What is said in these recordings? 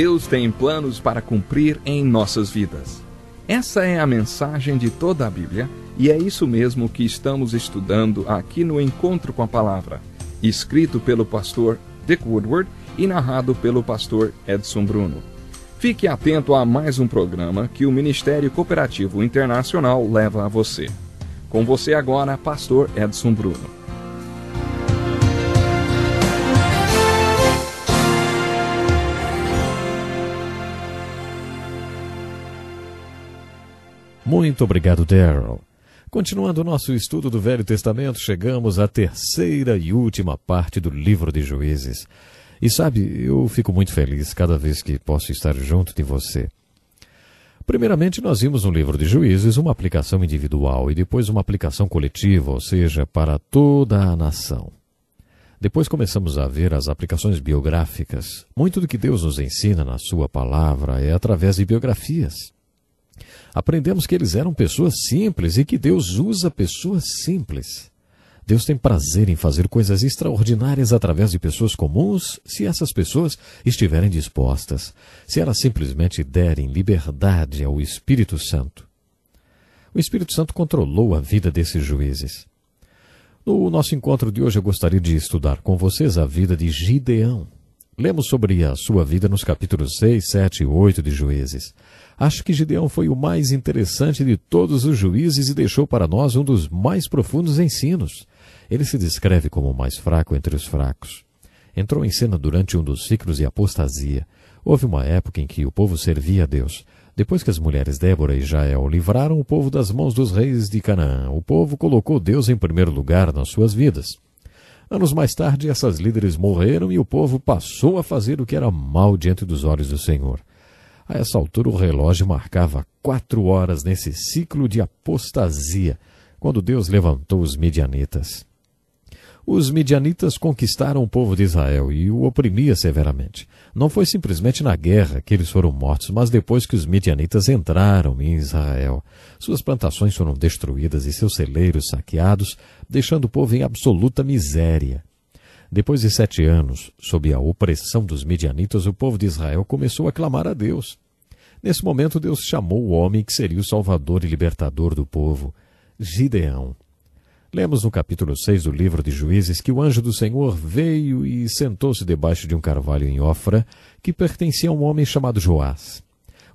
Deus tem planos para cumprir em nossas vidas. Essa é a mensagem de toda a Bíblia e é isso mesmo que estamos estudando aqui no Encontro com a Palavra, escrito pelo pastor Dick Woodward e narrado pelo pastor Edson Bruno. Fique atento a mais um programa que o Ministério Cooperativo Internacional leva a você. Com você agora, pastor Edson Bruno. Muito obrigado, Darrell. Continuando o nosso estudo do Velho Testamento, chegamos à terceira e última parte do livro de Juízes. E sabe, eu fico muito feliz cada vez que posso estar junto de você. Primeiramente, nós vimos no livro de Juízes uma aplicação individual e depois uma aplicação coletiva, ou seja, para toda a nação. Depois começamos a ver as aplicações biográficas. Muito do que Deus nos ensina na sua palavra é através de biografias. Aprendemos que eles eram pessoas simples e que Deus usa pessoas simples. Deus tem prazer em fazer coisas extraordinárias através de pessoas comuns, se essas pessoas estiverem dispostas, se elas simplesmente derem liberdade ao Espírito Santo. O Espírito Santo controlou a vida desses juízes. No nosso encontro de hoje eu gostaria de estudar com vocês a vida de Gideão. Lemos sobre a sua vida nos capítulos 6, 7 e 8 de Juízes. Acho que Gideão foi o mais interessante de todos os juízes e deixou para nós um dos mais profundos ensinos. Ele se descreve como o mais fraco entre os fracos. Entrou em cena durante um dos ciclos de apostasia. Houve uma época em que o povo servia a Deus. Depois que as mulheres Débora e Jael livraram o povo das mãos dos reis de Canaã, o povo colocou Deus em primeiro lugar nas suas vidas. Anos mais tarde, essas líderes morreram e o povo passou a fazer o que era mal diante dos olhos do Senhor. A essa altura, o relógio marcava 4 horas nesse ciclo de apostasia, quando Deus levantou os midianitas. Os midianitas conquistaram o povo de Israel e o oprimia severamente. Não foi simplesmente na guerra que eles foram mortos, mas depois que os midianitas entraram em Israel. Suas plantações foram destruídas e seus celeiros saqueados, deixando o povo em absoluta miséria. Depois de 7 anos, sob a opressão dos midianitas, o povo de Israel começou a clamar a Deus. Nesse momento, Deus chamou o homem que seria o salvador e libertador do povo, Gideão. Lemos no capítulo 6 do livro de Juízes que o anjo do Senhor veio e sentou-se debaixo de um carvalho em Ofra, que pertencia a um homem chamado Joás.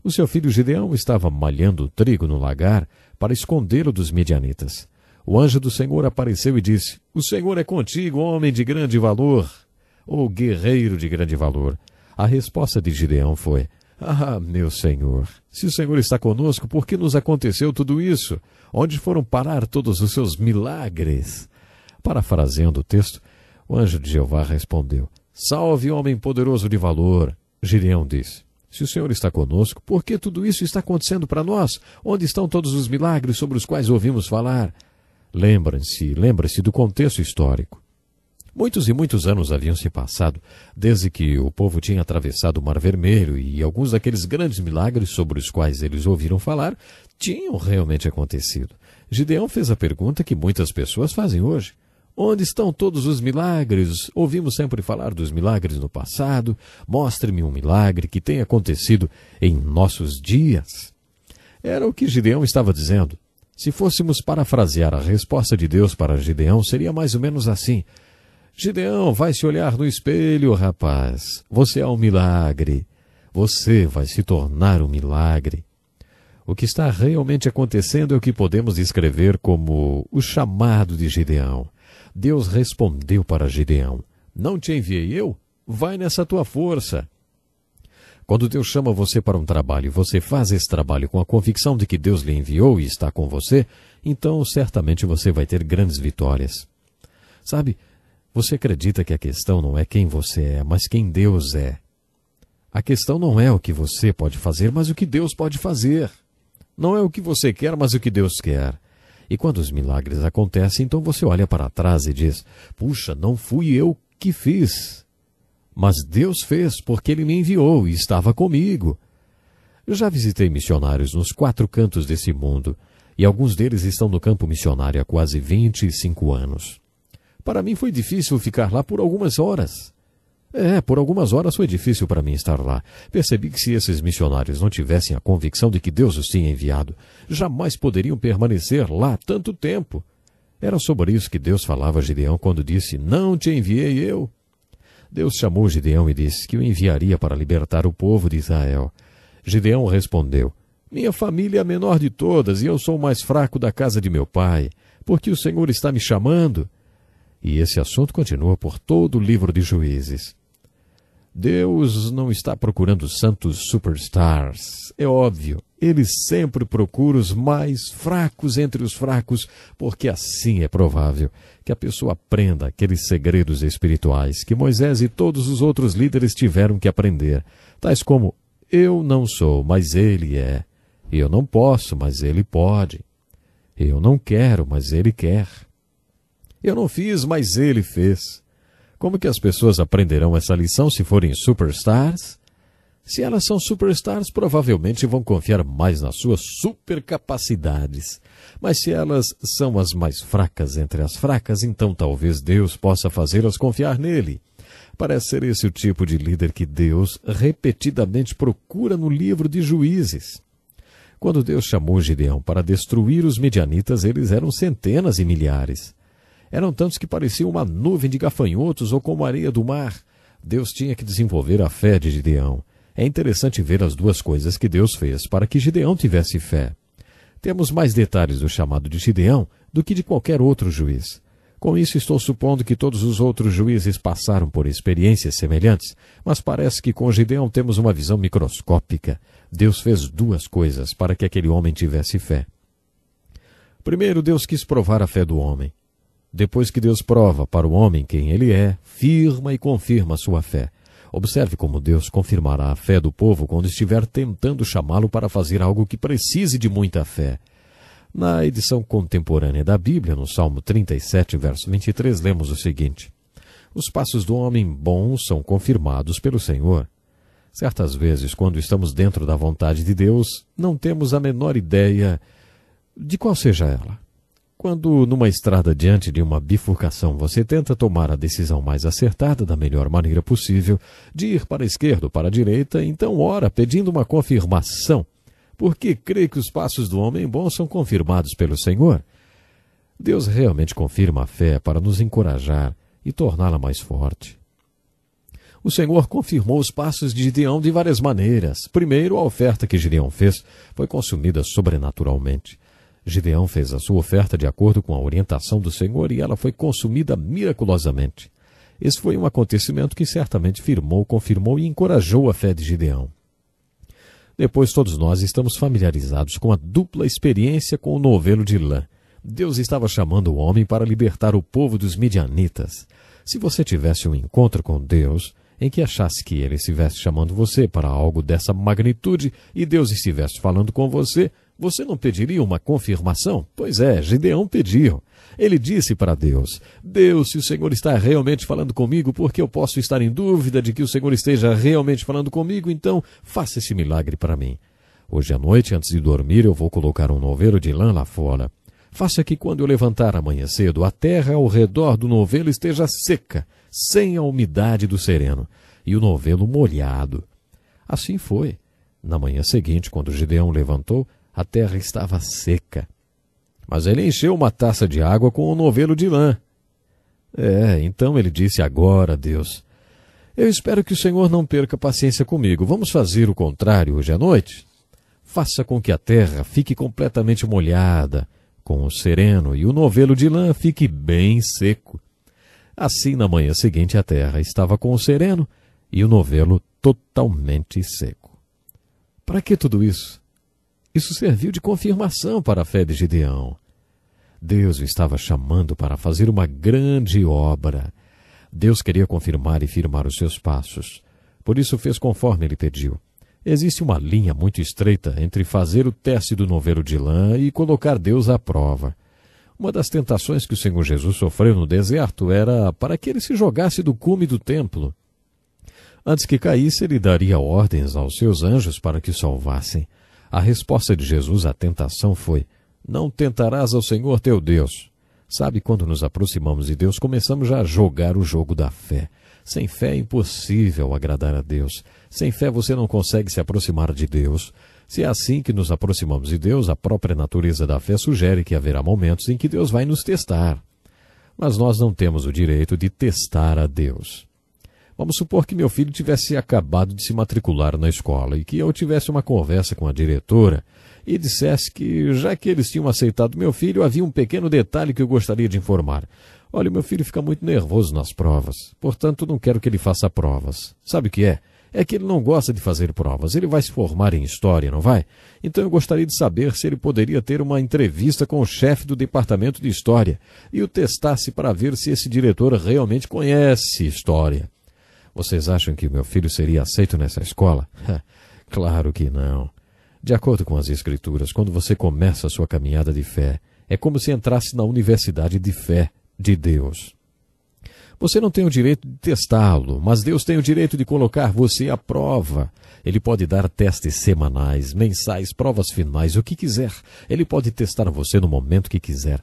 O seu filho Gideão estava malhando trigo no lagar para escondê-lo dos midianitas. O anjo do Senhor apareceu e disse: "O Senhor é contigo, homem de grande valor", ou guerreiro de grande valor. A resposta de Gideão foi: "Ah, meu Senhor, se o Senhor está conosco, por que nos aconteceu tudo isso? Onde foram parar todos os seus milagres?" Parafraseando o texto, o anjo de Jeová respondeu: "Salve, homem poderoso de valor." Gideão disse: "Se o Senhor está conosco, por que tudo isso está acontecendo para nós? Onde estão todos os milagres sobre os quais ouvimos falar?" Lembre-se do contexto histórico. Muitos e muitos anos haviam se passado desde que o povo tinha atravessado o Mar Vermelho e alguns daqueles grandes milagres sobre os quais eles ouviram falar tinham realmente acontecido. Gideão fez a pergunta que muitas pessoas fazem hoje: onde estão todos os milagres? Ouvimos sempre falar dos milagres no passado. Mostre-me um milagre que tenha acontecido em nossos dias. Era o que Gideão estava dizendo. Se fôssemos parafrasear a resposta de Deus para Gideão, seria mais ou menos assim: Gideão, vai se olhar no espelho, rapaz. Você é um milagre. Você vai se tornar um milagre. O que está realmente acontecendo é o que podemos descrever como o chamado de Gideão. Deus respondeu para Gideão: "Não te enviei eu? Vai nessa tua força." Quando Deus chama você para um trabalho e você faz esse trabalho com a convicção de que Deus lhe enviou e está com você, então certamente você vai ter grandes vitórias. Sabe, você acredita que a questão não é quem você é, mas quem Deus é. A questão não é o que você pode fazer, mas o que Deus pode fazer. Não é o que você quer, mas o que Deus quer. E quando os milagres acontecem, então você olha para trás e diz: "Puxa, não fui eu que fiz. Mas Deus fez, porque Ele me enviou e estava comigo." Eu já visitei missionários nos 4 cantos desse mundo, e alguns deles estão no campo missionário há quase 25 anos. Para mim foi difícil ficar lá por algumas horas. Por algumas horas foi difícil para mim estar lá. Percebi que se esses missionários não tivessem a convicção de que Deus os tinha enviado, jamais poderiam permanecer lá tanto tempo. Era sobre isso que Deus falava a Gideão quando disse, não te enviei eu. Deus chamou Gideão e disse que o enviaria para libertar o povo de Israel. Gideão respondeu, minha família é a menor de todas e eu sou o mais fraco da casa de meu pai, porque o Senhor está me chamando. E esse assunto continua por todo o livro de Juízes. Deus não está procurando santos superstars. É óbvio, Ele sempre procura os mais fracos entre os fracos, porque assim é provável que a pessoa aprenda aqueles segredos espirituais que Moisés e todos os outros líderes tiveram que aprender, tais como, eu não sou, mas Ele é. Eu não posso, mas Ele pode. Eu não quero, mas Ele quer. Eu não fiz, mas Ele fez. Como que as pessoas aprenderão essa lição se forem superstars? Se elas são superstars, provavelmente vão confiar mais nas suas supercapacidades. Mas se elas são as mais fracas entre as fracas, então talvez Deus possa fazê-las confiar nele. Parece ser esse o tipo de líder que Deus repetidamente procura no livro de Juízes. Quando Deus chamou Gideão para destruir os midianitas, eles eram centenas e milhares. Eram tantos que pareciam uma nuvem de gafanhotos ou como areia do mar. Deus tinha que desenvolver a fé de Gideão. É interessante ver as duas coisas que Deus fez para que Gideão tivesse fé. Temos mais detalhes do chamado de Gideão do que de qualquer outro juiz. Com isso, estou supondo que todos os outros juízes passaram por experiências semelhantes, mas parece que com Gideão temos uma visão microscópica. Deus fez duas coisas para que aquele homem tivesse fé. Primeiro, Deus quis provar a fé do homem. Depois que Deus prova para o homem quem ele é, firma e confirma a sua fé. Observe como Deus confirmará a fé do povo quando estiver tentando chamá-lo para fazer algo que precise de muita fé. Na edição contemporânea da Bíblia, no Salmo 37, verso 23, lemos o seguinte: os passos do homem bom são confirmados pelo Senhor. Certas vezes, quando estamos dentro da vontade de Deus, não temos a menor ideia de qual seja ela. Quando, numa estrada diante de uma bifurcação, você tenta tomar a decisão mais acertada da melhor maneira possível, de ir para a esquerda ou para a direita, então ora pedindo uma confirmação, porque crê que os passos do homem bom são confirmados pelo Senhor. Deus realmente confirma a fé para nos encorajar e torná-la mais forte. O Senhor confirmou os passos de Gideão de várias maneiras. Primeiro, a oferta que Gideão fez foi consumida sobrenaturalmente. Gideão fez a sua oferta de acordo com a orientação do Senhor e ela foi consumida miraculosamente. Esse foi um acontecimento que certamente firmou, confirmou e encorajou a fé de Gideão. Depois, todos nós estamos familiarizados com a dupla experiência com o novelo de lã. Deus estava chamando o homem para libertar o povo dos midianitas. Se você tivesse um encontro com Deus, em que achasse que Ele estivesse chamando você para algo dessa magnitude e Deus estivesse falando com você, você não pediria uma confirmação? Pois é, Gideão pediu. Ele disse para Deus, Deus, se o Senhor está realmente falando comigo, porque eu posso estar em dúvida de que o Senhor esteja realmente falando comigo, então faça esse milagre para mim. Hoje à noite, antes de dormir, eu vou colocar um novelo de lã lá fora. Faça que quando eu levantar amanhã cedo, a terra ao redor do novelo esteja seca, sem a umidade do sereno, e o novelo molhado. Assim foi. Na manhã seguinte, quando Gideão levantou, a terra estava seca. Mas ele encheu uma taça de água com o novelo de lã. Então ele disse, agora, Deus, eu espero que o Senhor não perca paciência comigo. Vamos fazer o contrário hoje à noite? Faça com que a terra fique completamente molhada, com o sereno, e o novelo de lã fique bem seco. Assim, na manhã seguinte, a terra estava com o sereno e o novelo totalmente seco. Para que tudo isso? Isso serviu de confirmação para a fé de Gideão. Deus o estava chamando para fazer uma grande obra. Deus queria confirmar e firmar os seus passos. Por isso fez conforme ele pediu. Existe uma linha muito estreita entre fazer o teste do novelo de lã e colocar Deus à prova. Uma das tentações que o Senhor Jesus sofreu no deserto era para que ele se jogasse do cume do templo. Antes que caísse, ele daria ordens aos seus anjos para que o salvassem. A resposta de Jesus à tentação foi, não tentarás ao Senhor teu Deus. Sabe, quando nos aproximamos de Deus, começamos já a jogar o jogo da fé. Sem fé é impossível agradar a Deus. Sem fé você não consegue se aproximar de Deus. Se é assim que nos aproximamos de Deus, a própria natureza da fé sugere que haverá momentos em que Deus vai nos testar. Mas nós não temos o direito de testar a Deus. Vamos supor que meu filho tivesse acabado de se matricular na escola e que eu tivesse uma conversa com a diretora e dissesse que, já que eles tinham aceitado meu filho, havia um pequeno detalhe que eu gostaria de informar. Olha, meu filho fica muito nervoso nas provas, portanto não quero que ele faça provas. Sabe o que é? É que ele não gosta de fazer provas. Ele vai se formar em história, não vai? Então eu gostaria de saber se ele poderia ter uma entrevista com o chefe do departamento de história e o testasse para ver se esse diretor realmente conhece história. Vocês acham que meu filho seria aceito nessa escola? Claro que não. De acordo com as Escrituras, quando você começa a sua caminhada de fé, é como se entrasse na universidade de fé de Deus. Você não tem o direito de testá-lo, mas Deus tem o direito de colocar você à prova. Ele pode dar testes semanais, mensais, provas finais, o que quiser. Ele pode testar você no momento que quiser.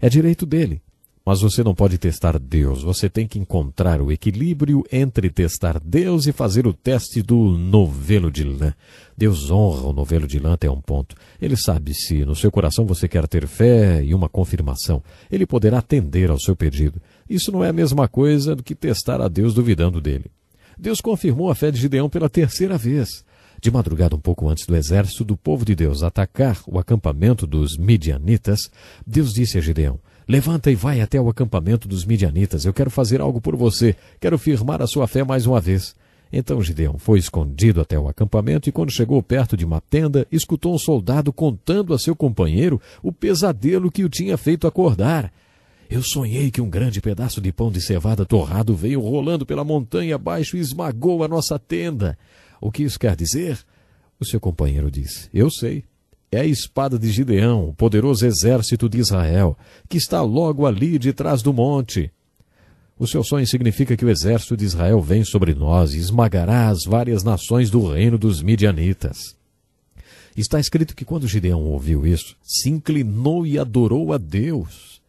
É direito dele. Mas você não pode testar Deus. Você tem que encontrar o equilíbrio entre testar Deus e fazer o teste do novelo de lã. Deus honra o novelo de lã até um ponto. Ele sabe se no seu coração você quer ter fé e uma confirmação. Ele poderá atender ao seu pedido. Isso não é a mesma coisa do que testar a Deus duvidando dele. Deus confirmou a fé de Gideão pela terceira vez. De madrugada, um pouco antes do exército do povo de Deus atacar o acampamento dos midianitas, Deus disse a Gideão: levanta e vai até o acampamento dos midianitas. Eu quero fazer algo por você. Quero firmar a sua fé mais uma vez. Então Gideão foi escondido até o acampamento e quando chegou perto de uma tenda, escutou um soldado contando a seu companheiro o pesadelo que o tinha feito acordar. Eu sonhei que um grande pedaço de pão de cevada torrado veio rolando pela montanha abaixo e esmagou a nossa tenda. O que isso quer dizer? O seu companheiro disse: eu sei. É a espada de Gideão, o poderoso exército de Israel, que está logo ali de trás do monte. O seu sonho significa que o exército de Israel vem sobre nós e esmagará as várias nações do reino dos midianitas. Está escrito que quando Gideão ouviu isso, se inclinou e adorou a Deus.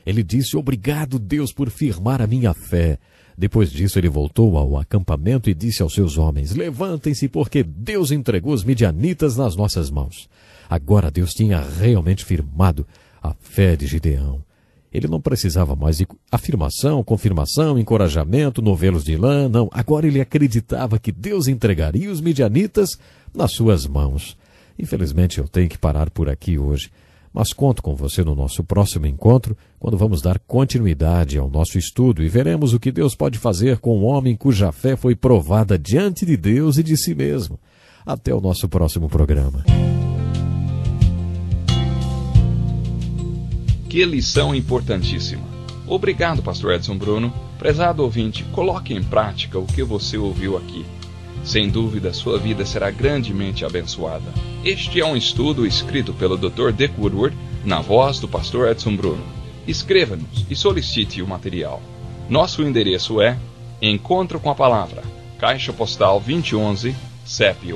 Ele disse: obrigado, Deus, por firmar a minha fé. Depois disso, ele voltou ao acampamento e disse aos seus homens: levantem-se, porque Deus entregou os midianitas nas nossas mãos. Agora Deus tinha realmente firmado a fé de Gideão. Ele não precisava mais de afirmação, confirmação, encorajamento, novelos de lã, não. Agora ele acreditava que Deus entregaria os midianitas nas suas mãos. Infelizmente eu tenho que parar por aqui hoje, mas conto com você no nosso próximo encontro, quando vamos dar continuidade ao nosso estudo e veremos o que Deus pode fazer com um homem cuja fé foi provada diante de Deus e de si mesmo. Até o nosso próximo programa. Que lição importantíssima. Obrigado, pastor Edson Bruno. Prezado ouvinte, coloque em prática o que você ouviu aqui. Sem dúvida, sua vida será grandemente abençoada. Este é um estudo escrito pelo Dr. Dick Woodward, na voz do pastor Edson Bruno. Escreva-nos e solicite o material. Nosso endereço é Encontro com a Palavra, Caixa Postal 2011, CEP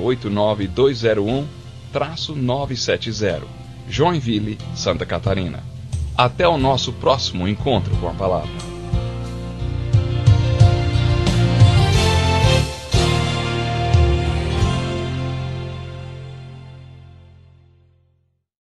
89201-970, Joinville, Santa Catarina. Até o nosso próximo encontro com a Palavra.